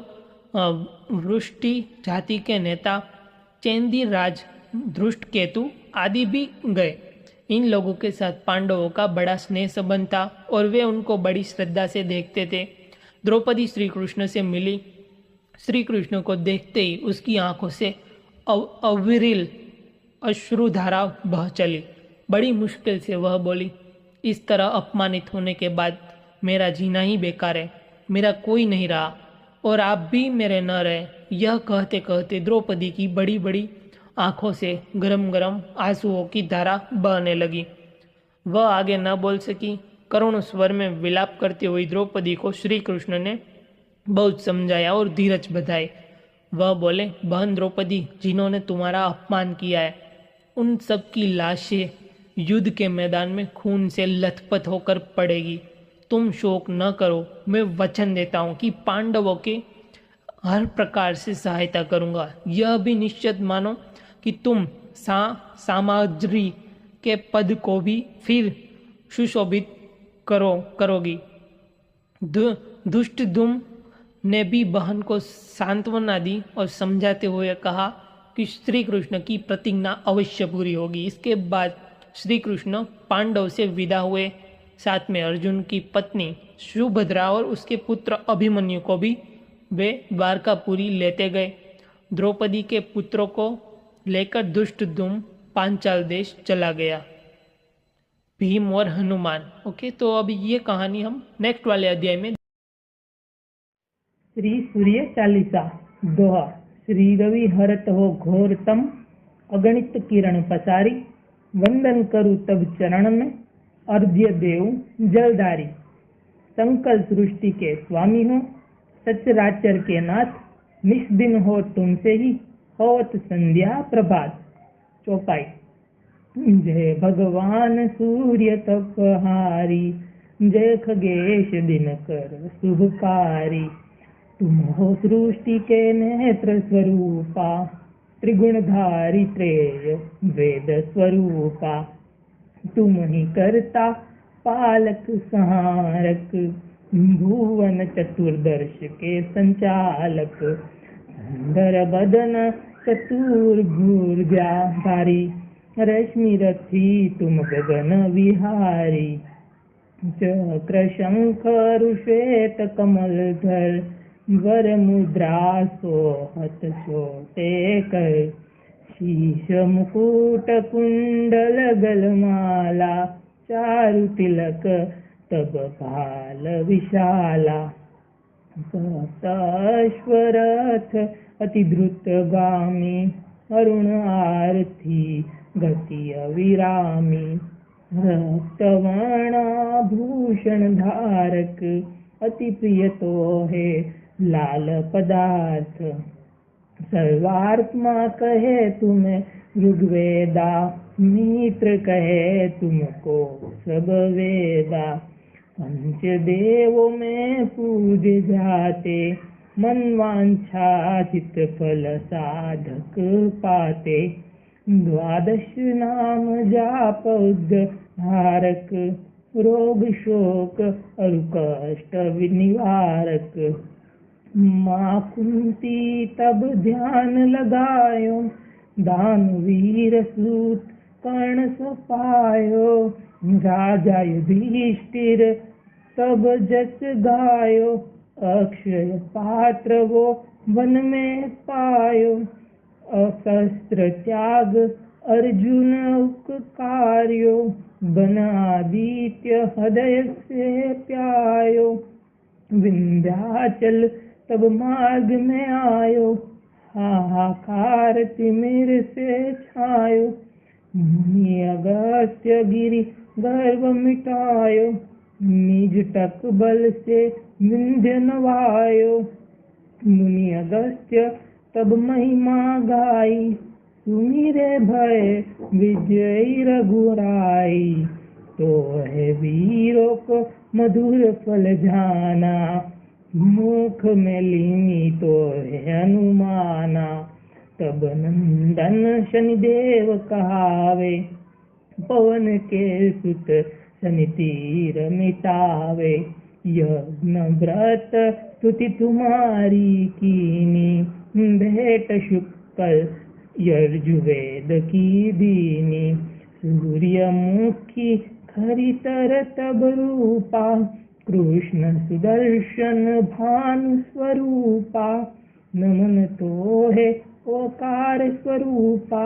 S1: वृष्टि जाति के नेता चेंदी राज, धृष्टकेतु आदि भी गए। इन लोगों के साथ पांडवों का बड़ा स्नेह संबंध था और वे उनको बड़ी श्रद्धा से देखते थे। द्रौपदी श्री कृष्ण से मिली। श्री कृष्ण को देखते ही उसकी आंखों से अविरल अश्रुधारा बह चली। बड़ी मुश्किल से वह बोली, इस तरह अपमानित होने के बाद मेरा जीना ही बेकार है, मेरा कोई नहीं रहा और आप भी मेरे न रहे। यह कहते कहते द्रौपदी की बड़ी बड़ी आंखों से गरम गरम आंसुओं की धारा बहने लगी। वह आगे न बोल सकी। करुण स्वर में विलाप करती हुई द्रौपदी को श्री कृष्ण ने बहुत समझाया और धीरज बधाई। वह बोले, बहन द्रौपदी, जिन्होंने तुम्हारा अपमान किया है उन सब की लाशें युद्ध के मैदान में खून से लथपथ होकर पड़ेगी। तुम शोक न करो। मैं वचन देता हूँ कि पांडवों के हर प्रकार से सहायता करूँगा। यह भी निश्चित मानो कि तुम सामग्री के पद को भी फिर सुशोभित करोगी। दुष्ट दुम ने भी बहन को सांत्वना दी और समझाते हुए कहा कि श्री कृष्ण की प्रतिज्ञा अवश्य पूरी होगी। इसके बाद श्री कृष्ण पांडव से विदा हुए। साथ में अर्जुन की पत्नी सुभद्रा और उसके पुत्र अभिमन्यु को भी वे द्वारकापुरी लेते गए। द्रौपदी के पुत्रों को लेकर दुष्टदुम्न पांचाल देश चला गया। भीम और हनुमान। ओके, तो अब ये कहानी हम नेक्स्ट वाले अध्याय में।
S2: श्री सूर्य चालीसा दोहा। श्री रवि हरत हो घोरतम, अगणित किरण पसारी, वंदन करु तब चरण में, अर्घ्य देव जलधारी। संकल सृष्टि के स्वामी हो, सचराचर के नाथ, निष्दिन हो तुमसे ही, होत संध्या प्रभात। चौपाई। जय भगवान सूर्य तपहारी, जय खगेश दिनकर शुभकारी। तुम हो सृष्टि के नेत्र स्वरूपा, त्रिगुणधारी त्रेय वेद स्वरूपा। तुम ही करता पालक संहारक, भुवन चतुर्दर्श के संचालक। सुंदर बदन चतुर्भुजाधारी, रश्मि रथी तुम गगन विहारी। चक्र शंख श्वेत कमलधर, वर मुद्रा सोहत छोटे कर। शीश मुकुट कुंडल गलमाला, चारु तिलक तब भाल विशाला। सप्तश्वरथ अति द्रुतगामी, अरुण आरती गति अविरामी। रक्तवर्णाभूषण धारक, अति प्रिय तो है लाल पदार्थ। सर्वात्मा कहे तुम्हें ऋग्वेदा, मित्र कहे तुमको सब वेदा। पंचदेवों में पूजे जाते, मनवांछा चित फल साधक पाते। द्वादश नाम जाप उद्धारक, रोग शोक और कष्ट निवारक। माँ कुंती तब ध्यान लगायो, दानवीर सूत कर्ण सो पायो। राजा युधिष्ठिर तब जस गायो, अक्षय पात्र वो वन में पायो। अशस्त्र त्याग अर्जुन उपकार्यो, बन आदित्य हृदय से प्यायो। विंध्याचल तब मार्ग में आयो, हाहाकार तिमिर से छायो। मुनि अगस्त्य गिरि गर्व मिटायो, निज टक बल से विंध्य नवायो। मुनि अगस्त्य तब महिमा गाई, सुमिरे भय विजयी रघुराई। तो है वीरों को मधुर फल जाना, मुख में लीनी तो है हनुमाना। तब नंदन शनिदेव कहावे, पवन के सुत शनि तीर मिटावे। यज्ञ व्रत स्तुति तुम्हारी कीनी, भेंट शुक्ल यजुर्वेद की दीनी। सूर्यमुखी खरी तर तब रूपा, कृष्ण सुदर्शन भानु स्वरूपा। नमन तो है ओकार स्वरूपा,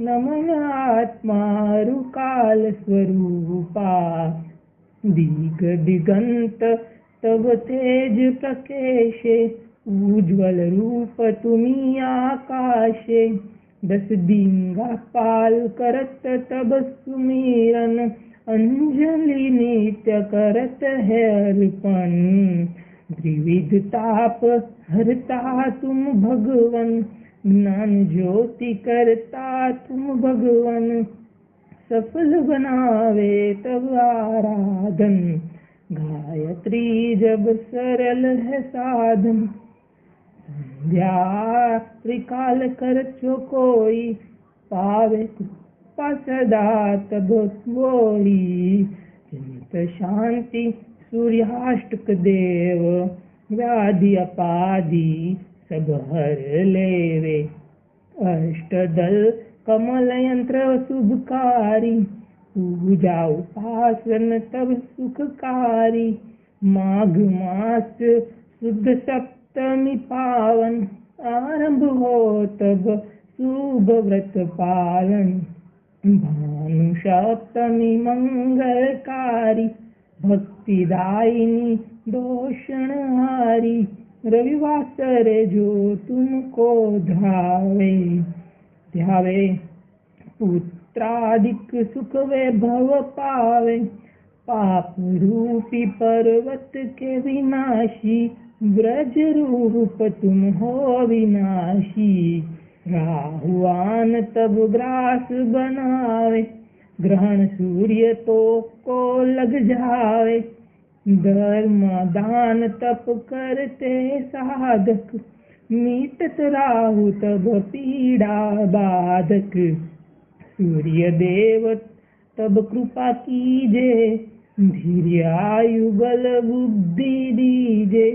S2: नमन आत्मा रुकाल स्वरूपा। दिग दिगंत तब तेज प्रकेशे, उज्ज्वल रूप तुम्ही आकाशे। 10 दिंगा पाल करत तब सुमिरन, अंजलि नित्य करत है अर्पण। त्रिविध ताप हरता तुम भगवन, ज्ञान ज्योति करता तुम भगवन। सफल बनावे तब आराधन, गायत्री जब सरल है साधन। संध्या त्रिकाल कर जो कोई, पावे कृपा सदा तब बोई। चिंत शांति सूर्याष्टक देव, व्याधि अपाधि सब हर लेवे। अष्टदल कमल यंत्र शुभकारी, पूजा उपासन तब सुखकारी। माघ मास शुद्ध सप्तमी पावन, आरंभ हो तब शुभ व्रत पालन। भानु सप्तमी मंगलकारी, भक्तिदायिनी दोषणहारी। रविवासर जो तुमको ध्यावे, पुत्रादिक सुख वैभव पावे। पाप रूपी पर्वत के विनाशी, ब्रज रूप तुम हो विनाशी। राहुआन तब ग्रास बनावे, ग्रहण सूर्य तो को लग जावे। धर्म दान तप करते साधक, मीटत राहु तब पीड़ा बाधक। सूर्य देव तब कृपा कीजे, धीर्य आयु बल बुद्धि दीजे।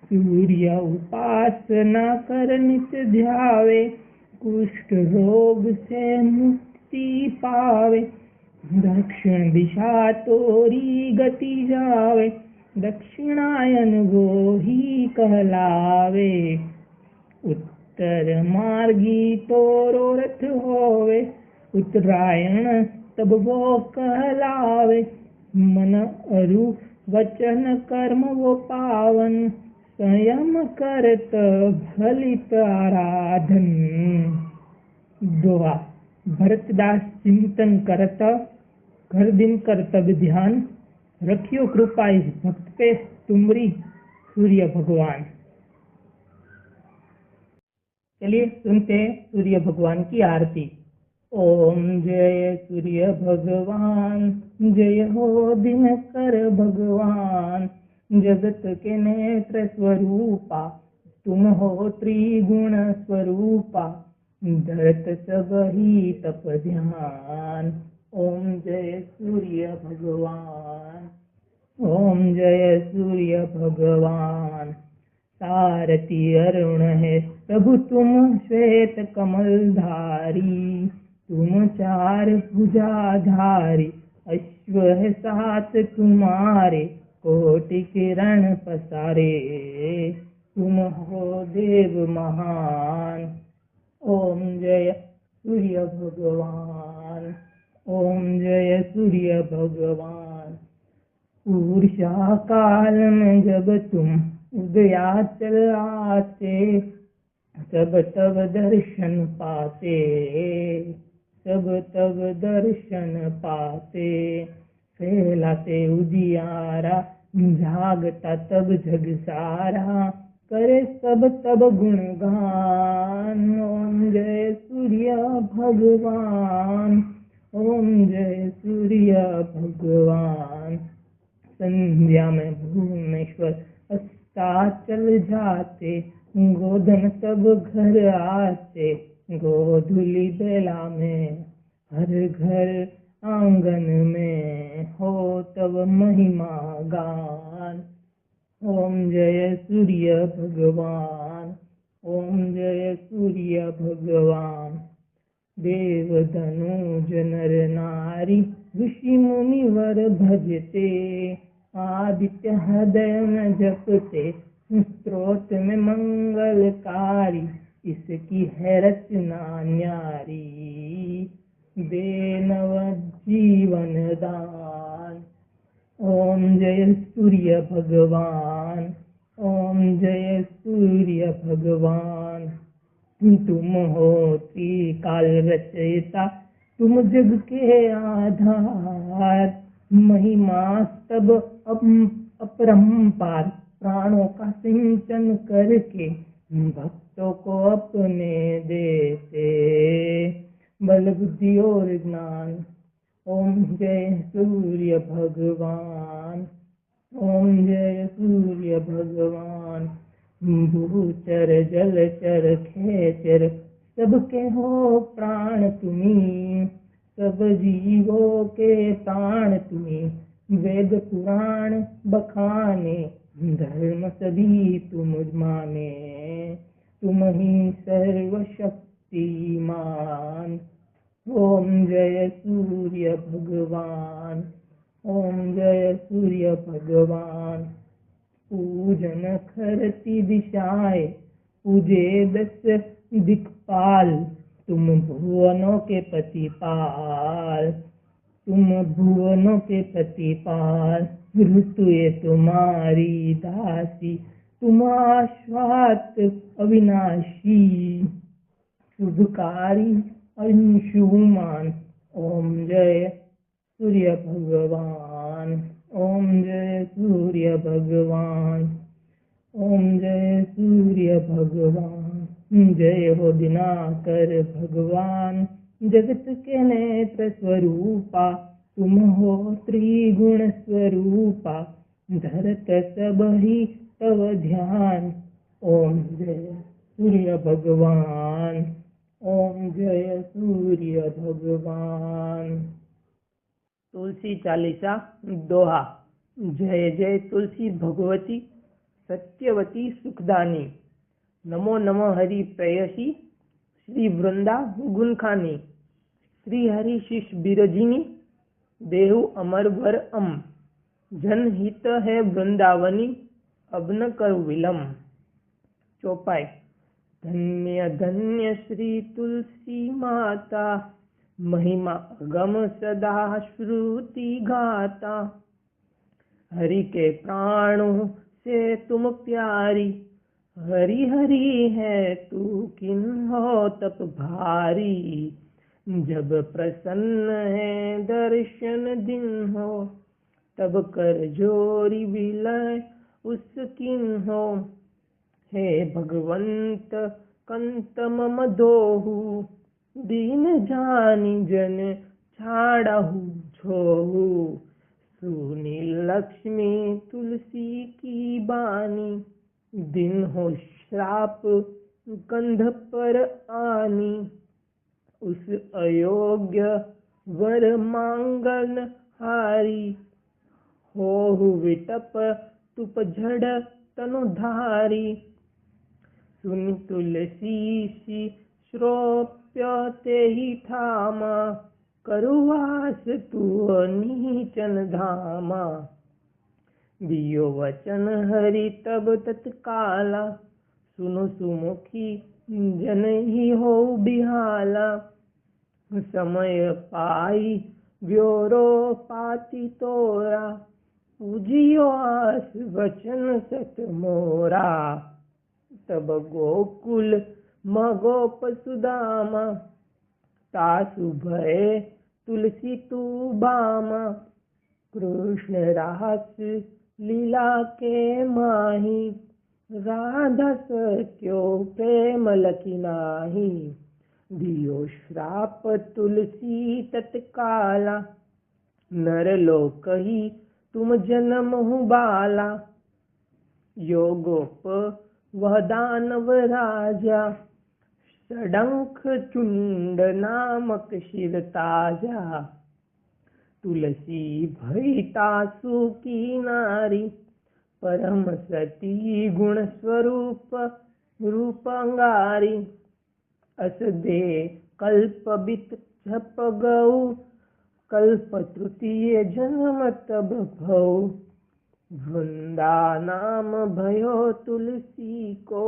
S2: सूर्य उपासना कर नित ध्यावे, कुष्ठ रोग से मुक्ति पावे। दक्षिण दिशा तोरी गति जावे, दक्षिणायन वो ही कहलावे। उत्तर मार्गी तोरो रथ होवे, उत्तरायण तब वो कहलावे। मन अरु वचन कर्म वो पावन, संयम करत फलित आराधन। दुआ। भरतदास चिंतन करत, हर दिन कर्तव्य ध्यान। रखियो कृपा इस भक्त पे तुमरी सूर्य भगवान। चलिए सुनते हैं सूर्य भगवान की आरती। ओम जय सूर्य भगवान, जय हो दिनकर भगवान। जगत के नेत्र स्वरूपा, तुम हो त्रिगुण स्वरूपा। धरत सब ही तप ध्यान, ओम जय सूर्य भगवान। ओम जय सूर्य भगवान। सारथी अरुण है प्रभु तुम श्वेत कमलधारी। तुम 4 भुजाधारी, अश्व है 7 तुम्हारे। कोटि किरण पसारे, तुम हो देव महान। ओम जय सूर्य भगवान। ओम जय सूर्य भगवान। उषा काल में जब तुम उदयाचल आते, सब तब दर्शन पाते। सब तब दर्शन पाते। फैलाते उजियारा, जागता तब जग सारा। करे सब तब गुणगान, ओम जय सूर्य भगवान। ओम जय सूर्य भगवान। संध्या में भुवनेश्वर अस्ताचल जाते। गोधन तब घर आते। गोधुली बेला में हर घर आंगन में हो तब महिमा गान। ओम जय सूर्य भगवान। ओम जय सूर्य भगवान। देव धनुज नर नारी, ऋषि मुनिवर भजते। आदित्य हृदय में जपते, स्त्रोत में मंगलकारी। इसकी है रचना न्यारी, दे नव जीवन दान। ओम जय सूर्य भगवान, ओम जय सूर्य भगवान। तुम हो त्रिकाल रचयिता, तुम जग के आधार। महिमा सब अपरंपार, प्राणों का सिंचन करके भक्तों को अपने देते बल बुद्धि और ज्ञान। ओम जय सूर्य भगवान, ओम जय सूर्य भगवान। भूचर जलचर खेचर, सबके हो प्राण तुम्ही। सब जीवों के प्राण तुम्ही, वेद पुराण बखाने। धर्म सभी तुम माने, तुम ही सर्वशक्तिमान। ओम जय सूर्य भगवान, ओम जय सूर्य भगवान। पूजन करती दिशाएं, पूजे 10 दिक्पाल। तुम भुवनों के प्रतिपाल, तुम भुवनों के प्रतिपाल। ऋतुए तुम्हारी दासी, तुम आश्वात अविनाशी। शुभकारी अंशुमान। ओम जय सूर्य भगवान, ओम जय सूर्य भगवान, ओम जय सूर्य भगवान। जय हो दिनाकर भगवान, जगत के नेत्र स्वरूपा। तुम हो त्रिगुण स्वरूपा, धरत सब ही तव ध्यान। ओम जय सूर्य भगवान, ओम जय सूर्य भगवान। तुलसी चालीसा दोहा। जय जय तुलसी भगवती, सत्यवती सुखदानी। नमो नमो हरि प्रेयसी, श्री वृंदा गुणखानी। श्री हरि शिष बिरजिनी, देहु अमर वर अम। जनहित है वृंदावनी, अब न कर विलम। चौपाई। धन्य धन्य श्री तुलसी माता, महिमा अगम सदा श्रुति गाता। हरि के प्राणों से तुम प्यारी, हरि हरि है तू किन्हो तप भारी। जब प्रसन्न है दर्शन दिन हो, तब कर जोरी विलय उस किन्हो। हे भगवंत कंत मम दोहु, दीन जानी जन छाड़हु छोहु। सुनी लक्ष्मी तुलसी की बानी, दिन हो श्राप कंध पर आनी। उस अयोग्य वर मांगन हारी, होहु विटप तुप झड़ तनुधारी। सुनि तुलसी सी श्रोप्य ते ही ठामा, करुवास तू नीचन धामा। दियो वचन हरि तब तत्काला, सुनो सुमुखी जन ही हो बिहाला। समय पाई व्योरो पाति तोरा, पूजियो आस वचन सत मोरा। तब गोकुल मगोप सुदामा, तासु भय तुलसी तू बामा। कृष्ण रास लीला के माही, राधा सत्यो प्रेम लखी नाही। दियो श्राप तुलसी तत्काला, नर लोक ही तुम जन्म बाला। योगोप वह दानव राजा, षडंख चुंड नामक शिर ताजा। तुलसी भई तासु की नारी, परम सती गुण स्वरूप रूप अंगारी। अस दे कल्प बित झप गऊ, कल्प तृतीय जन्म तब भऊ। वृंदा नाम भयो तुलसी को,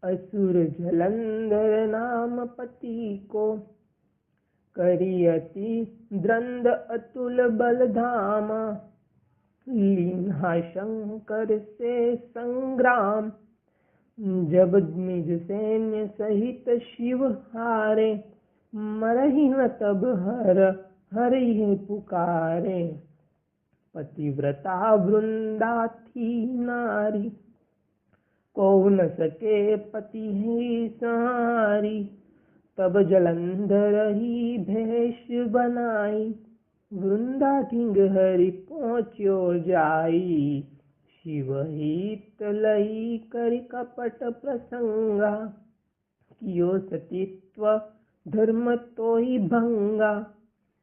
S2: असुर जलंधर नाम पति को। करियति द्रंद अतुल बल धामा, लीन्हा शंकर से संग्राम, जब निज सैन्य सहित शिव हारे, मरहि न तब हर हरि पुकारे। पतिव्रता वृंदा थी नारी, को न सके पति ही सहारी। तब जलंधर ही भेष बनाई, वृंदा ढिंग हरि पहुँच्यो जाई। शिव ही तलई करि कपट प्रसंगा, कियो सतीत्व धर्म तोहि भंगा।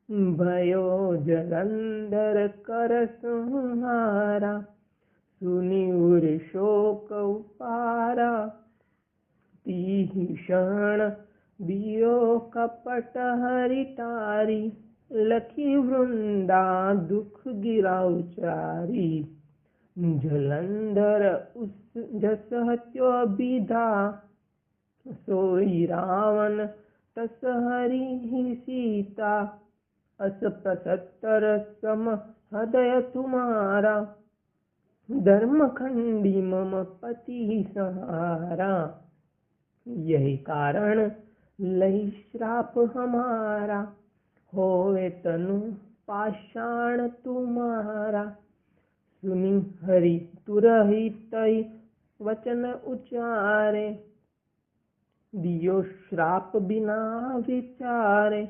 S2: भयो जलंधर कर संहारा, सुनि उर शोक उपारा। तीहि क्षण दियो कपट हरि टारी, लखी वृंदा दुख गिरा उचारी। जलंधर उस जस हत्यो विधा, सोई रावण तस हरि ही सीता। अस 75 सम हृदय तुम्हारा, धर्म खंडी मम पति सहारा। यही कारण लही श्राप हमारा, होवे तनु पाषाण तुम्हारा। सुनि हरि तुरहि तई वचन उचारे, दियो श्राप बिना विचारे।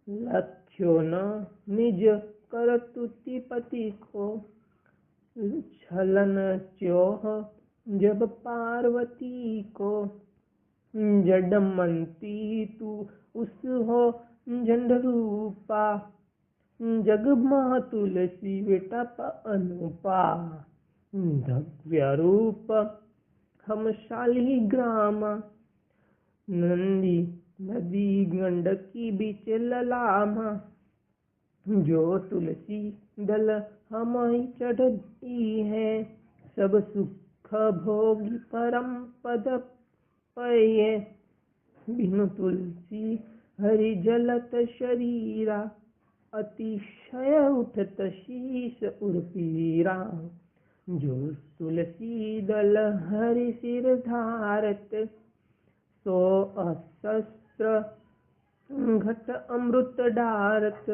S2: लक्ष्यो न निज कर तुति पति को, छलन च्योह जब पार्वती को। जडमंती तू उस हो झंड रूपा, जग मह तुलसी विटप अनुपा। धव्य रूप हम शाली ग्राम, नंदी नदी गंडकी बीच ललामा। जो तुलसी दल हम ही चढ़ती है, सब सुख भोगी परम पद पये। बिनु तुलसी हरि जलत शरीरा, अतिशय उठत शीश उर्पीरा। जो तुलसी दल हरि सिर धारत, सो असस्त्र घट अमृत डारत।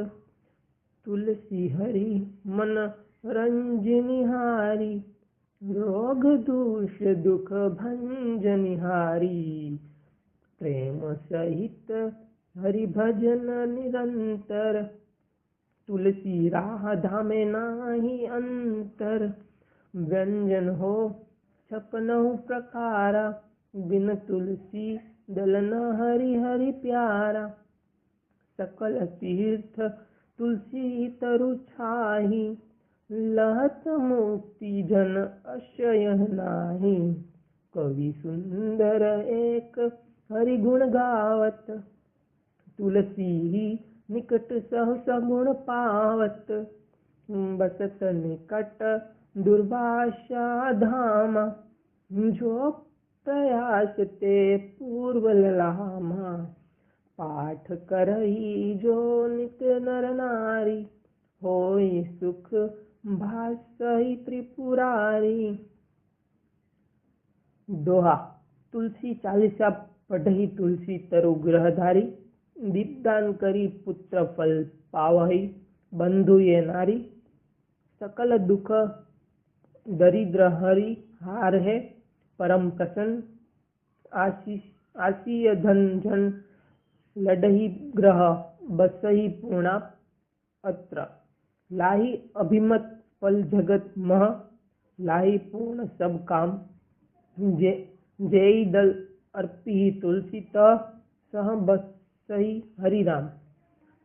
S2: तुलसी हरि मन रंजनिहारी, रोग दूष दुख भंजनिहारी। प्रेम सहित हरि भजन निरंतर, तुलसी राधा में नाही अंतर। व्यंजन हो 56 प्रकारा, बिन तुलसी दल न हरि हरि प्यारा। सकल तीर्थ तुलसी तरु छाही, लहत मुक्ति जन अशय नाही। कवि सुंदर एक हरि गुण गावत, तुलसी निकट सहस गुण पावत। बसत निकट दुर्वासा धामा, जो प्रयास ते पूर्व लामा। पाठ करही जो नित नर नारी, होई सुख भासहि त्रिपुरारी। दोहा। तुलसी चालीसा पढ़ही तुलसी तरु ग्रहधारी, दीपदान करी पुत्र फल पावही बंधु ये नारी। सकल दुख दरिद्र हरि हार है, परम प्रसन्न आसीय धन जन। लडही ग्रह बसही पूर्णा अत्र, लाही अभिमत फल जगत मह। लाही पूर्ण सब काम, जेई दल अर्पी तुलसी त, सह बसही हरि राम।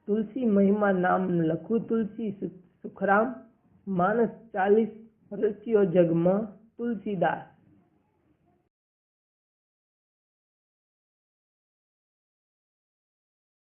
S2: तुलसी महिमा नाम लखु तुलसी सुखराम, मानस 40 रचियो जग मह तुलसीदास।